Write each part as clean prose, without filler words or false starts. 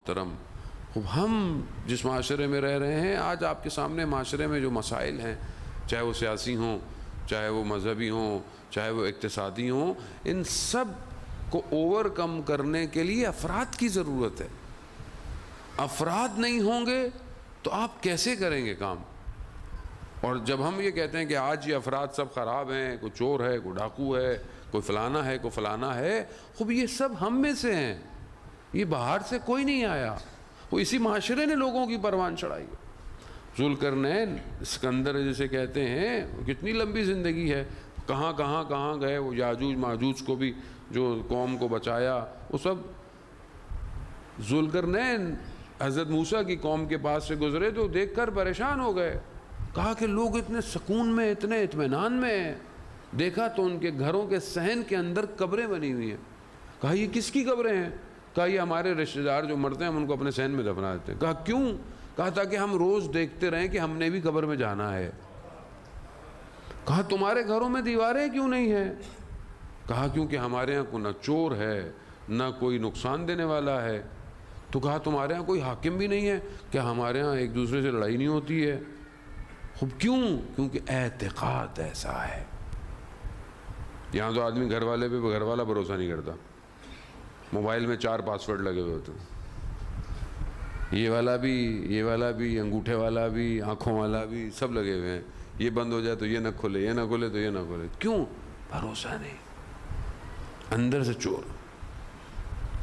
محترم، ہم جس معاشرے میں رہ رہے ہیں، آج آپ کے سامنے معاشرے میں جو مسائل ہیں، چاہے وہ سیاسی ہوں، چاہے وہ مذہبی ہوں، چاہے وہ اقتصادی ہوں، ان سب کو اوور کم کرنے کے لیے افراد کی ضرورت ہے۔ افراد نہیں ہوں گے تو آپ کیسے کریں گے کام؟ اور جب ہم یہ کہتے ہیں کہ آج یہ افراد سب خراب ہیں، کوئی چور ہے، کوئی ڈاکو ہے، کوئی فلانا ہے، کوئی فلانا ہے، خوب یہ سب ہم میں سے ہیں، یہ باہر سے کوئی نہیں آیا، وہ اسی معاشرے نے لوگوں کی پروان چڑھائی۔ ذوالقرنین اسکندر جسے کہتے ہیں، کتنی لمبی زندگی ہے، کہاں کہاں کہاں گئے، وہ یاجوج ماجوج کو بھی جو قوم کو بچایا، وہ سب ذوالقرنین حضرت موسیٰ کی قوم کے پاس سے گزرے تو دیکھ کر پریشان ہو گئے، کہا کہ لوگ اتنے سکون میں، اتنے اطمینان میں ہیں، دیکھا تو ان کے گھروں کے صحن کے اندر قبریں بنی ہوئی ہیں۔ کہا یہ کس کی قبریں ہیں؟ کہا یہ ہمارے رشتہ دار جو مرتے ہیں ہم ان کو اپنے صحن میں دفنا دیتے ہیں۔ کہا کیوں؟ کہا تاکہ ہم روز دیکھتے رہیں کہ ہم نے بھی قبر میں جانا ہے۔ کہا تمہارے گھروں میں دیواریں کیوں نہیں ہیں؟ کہا کیونکہ ہمارے ہاں نہ چور ہے، نہ کوئی نقصان دینے والا ہے۔ تو کہا تمہارے ہاں کوئی حاکم بھی نہیں ہے؟ کہ ہمارے ہاں ایک دوسرے سے لڑائی نہیں ہوتی ہے۔ خوب کیوں؟ کیونکہ اعتقاد ایسا ہے۔ یہاں تو آدمی گھر والے پہ گھر والا بھروسہ نہیں کرتا، موبائل میں 4 پاسورڈ لگے ہوئے ہوتے ہیں، یہ والا بھی، انگوٹھے والا بھی، آنکھوں والا بھی، سب لگے ہوئے ہیں، یہ بند ہو جائے تو یہ نہ کھلے، یہ نہ کھلے تو یہ نہ کھلے۔ کیوں؟ بھروسہ نہیں۔ اندر سے چور،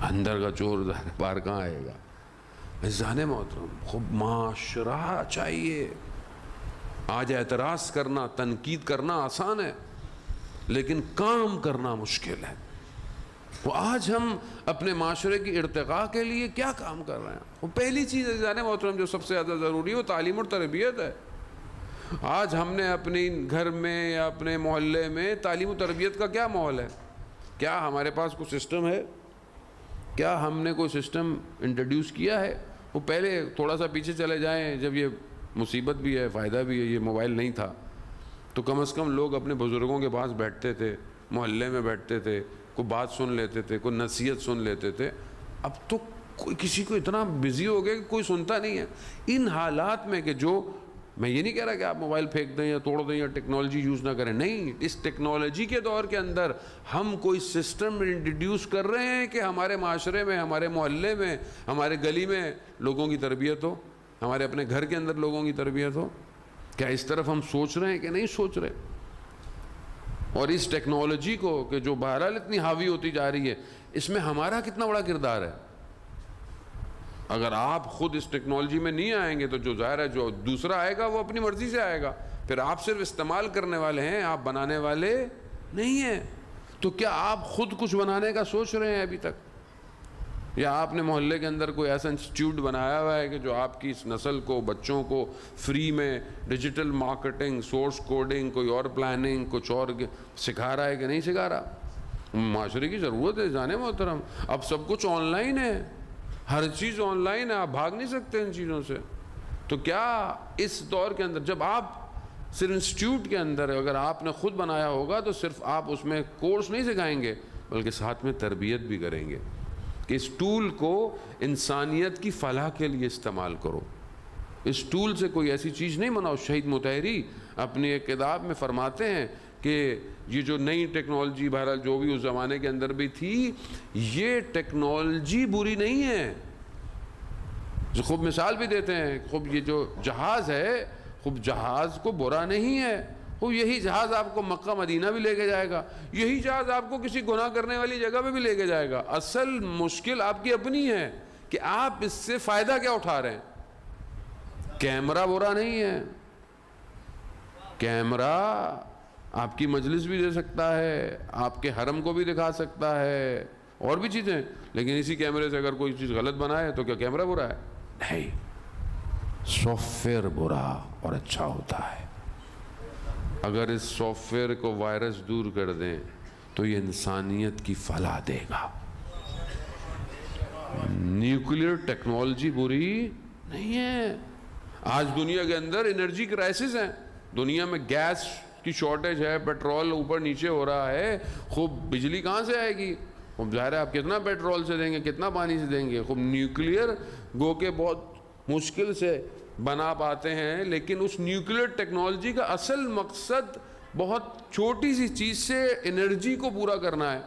اندر کا چور باہر کہاں آئے گا؟ عزیزان محترم، خوب معاشرہ چاہیے۔ آج اعتراض کرنا، تنقید کرنا آسان ہے، لیکن کام کرنا مشکل ہے۔ وہ آج ہم اپنے معاشرے کی ارتقاء کے لیے کیا کام کر رہے ہیں؟ وہ پہلی چیز عزیزان محترم جو سب سے زیادہ ضروری ہے وہ تعلیم اور تربیت ہے۔ آج ہم نے اپنی گھر میں یا اپنے محلے میں تعلیم و تربیت کا کیا ماحول ہے؟ کیا ہمارے پاس کوئی سسٹم ہے؟ کیا ہم نے کوئی سسٹم انٹروڈیوس کیا ہے؟ وہ پہلے تھوڑا سا پیچھے چلے جائیں، جب یہ مصیبت بھی ہے، فائدہ بھی ہے، یہ موبائل نہیں تھا تو کم از کم لوگ اپنے بزرگوں کے پاس بیٹھتے تھے، محلے میں بیٹھتے تھے، کوئی بات سن لیتے تھے، کوئی نصیحت سن لیتے تھے۔ اب تو کوئی کسی کو اتنا بزی ہو گیا کہ کوئی سنتا نہیں ہے۔ ان حالات میں کہ جو میں یہ نہیں کہہ رہا کہ آپ موبائل پھینک دیں یا توڑ دیں یا ٹیکنالوجی یوز نہ کریں، نہیں، اس ٹیکنالوجی کے دور کے اندر ہم کوئی سسٹم انٹروڈیوس کر رہے ہیں کہ ہمارے معاشرے میں، ہمارے محلے میں، ہمارے گلی میں لوگوں کی تربیت ہو، ہمارے اپنے گھر کے اندر لوگوں کی تربیت ہو۔ کیا اس طرف ہم سوچ رہے ہیں کہ نہیں سوچ رہے؟ اور اس ٹیکنالوجی کو کہ جو بہرحال اتنی حاوی ہوتی جا رہی ہے، اس میں ہمارا کتنا بڑا کردار ہے؟ اگر آپ خود اس ٹیکنالوجی میں نہیں آئیں گے تو جو ظاہر ہے جو دوسرا آئے گا وہ اپنی مرضی سے آئے گا، پھر آپ صرف استعمال کرنے والے ہیں، آپ بنانے والے نہیں ہیں۔ تو کیا آپ خود کچھ بنانے کا سوچ رہے ہیں ابھی تک؟ یا آپ نے محلے کے اندر کوئی ایسا انسٹیٹیوٹ بنایا ہوا ہے کہ جو آپ کی اس نسل کو، بچوں کو فری میں ڈیجیٹل مارکیٹنگ، سورس کوڈنگ، کوئی اور پلاننگ، کچھ اور سکھا رہا ہے کہ نہیں سکھا رہا؟ معاشرے کی ضرورت ہے جانے محترم۔ اب سب کچھ آن لائن ہے، ہر چیز آن لائن ہے، آپ بھاگ نہیں سکتے ان چیزوں سے۔ تو کیا اس دور کے اندر جب آپ صرف انسٹیٹیوٹ کے اندر اگر آپ نے خود بنایا ہوگا تو صرف آپ اس میں کورس نہیں سکھائیں گے بلکہ ساتھ میں تربیت بھی کریں گے کہ اس ٹول کو انسانیت کی فلاح کے لیے استعمال کرو۔ اس ٹول سے کوئی ایسی چیز نہیں بناؤ۔ شہید مطہری اپنی ایک کتاب میں فرماتے ہیں کہ یہ جو نئی ٹیکنالوجی بہرحال جو بھی اس زمانے کے اندر بھی تھی، یہ ٹیکنالوجی بری نہیں ہے۔ جو خوب مثال بھی دیتے ہیں، خوب یہ جو جہاز ہے، خوب جہاز کو برا نہیں ہے، وہ یہی جہاز آپ کو مکہ مدینہ بھی لے کے جائے گا، یہی جہاز آپ کو کسی گناہ کرنے والی جگہ پہ بھی لے کے جائے گا۔ اصل مشکل آپ کی اپنی ہے کہ آپ اس سے فائدہ کیا اٹھا رہے ہیں۔ کیمرہ برا نہیں ہے، کیمرہ آپ کی مجلس بھی دے سکتا ہے، آپ کے حرم کو بھی دکھا سکتا ہے، اور بھی چیزیں، لیکن اسی کیمرے سے اگر کوئی چیز غلط بنائے تو کیا کیمرہ برا ہے؟ نہیں، سافٹ ویئر برا اور اچھا ہوتا ہے۔ اگر اس سافٹ ویئر کو وائرس دور کر دیں تو یہ انسانیت کی فلاح دے گا۔ نیوکلیئر ٹیکنالوجی بری نہیں ہے۔ آج دنیا کے اندر انرجی کرائسس ہیں، دنیا میں گیس کی شارٹیج ہے، پیٹرول اوپر نیچے ہو رہا ہے، خوب بجلی کہاں سے آئے گی؟ خوب ظاہر ہے آپ کتنا پیٹرول سے دیں گے, کتنا پانی سے دیں گے. خوب نیوکلیئر گو کے بہت مشکل سے بنا پاتے ہیں, لیکن اس نیوکلیئر ٹیکنالوجی کا اصل مقصد بہت چھوٹی سی چیز سے انرجی کو پورا کرنا ہے.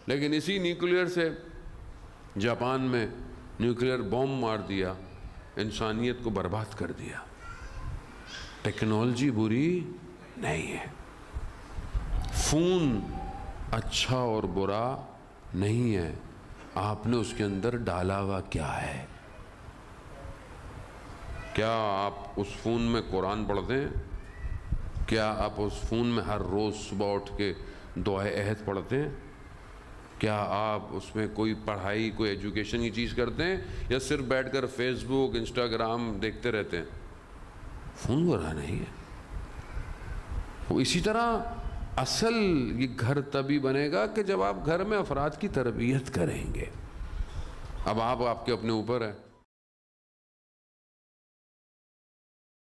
لیکن اسی نیوکلیئر سے جاپان میں نیوکلیئر بوم مار دیا, انسانیت کو برباد کر دیا. ٹیکنالوجی بری نہیں ہے, فون اچھا اور برا نہیں ہے, آپ نے اس کے اندر ڈالا ہوا کیا ہے. کیا آپ اس فون میں قرآن پڑھتے ہیں؟ کیا آپ اس فون میں ہر روز صبح اٹھ کے دعائے عہد پڑھتے ہیں؟ کیا آپ اس میں کوئی پڑھائی, کوئی ایجوکیشن کی چیز کرتے ہیں, یا صرف بیٹھ کر فیس بک, انسٹاگرام دیکھتے رہتے ہیں؟ فون برا نہیں ہے. اسی طرح اصل یہ گھر تبھی بنے گا کہ جب آپ گھر میں افراد کی تربیت کریں گے. اب آپ کے اپنے اوپر ہے.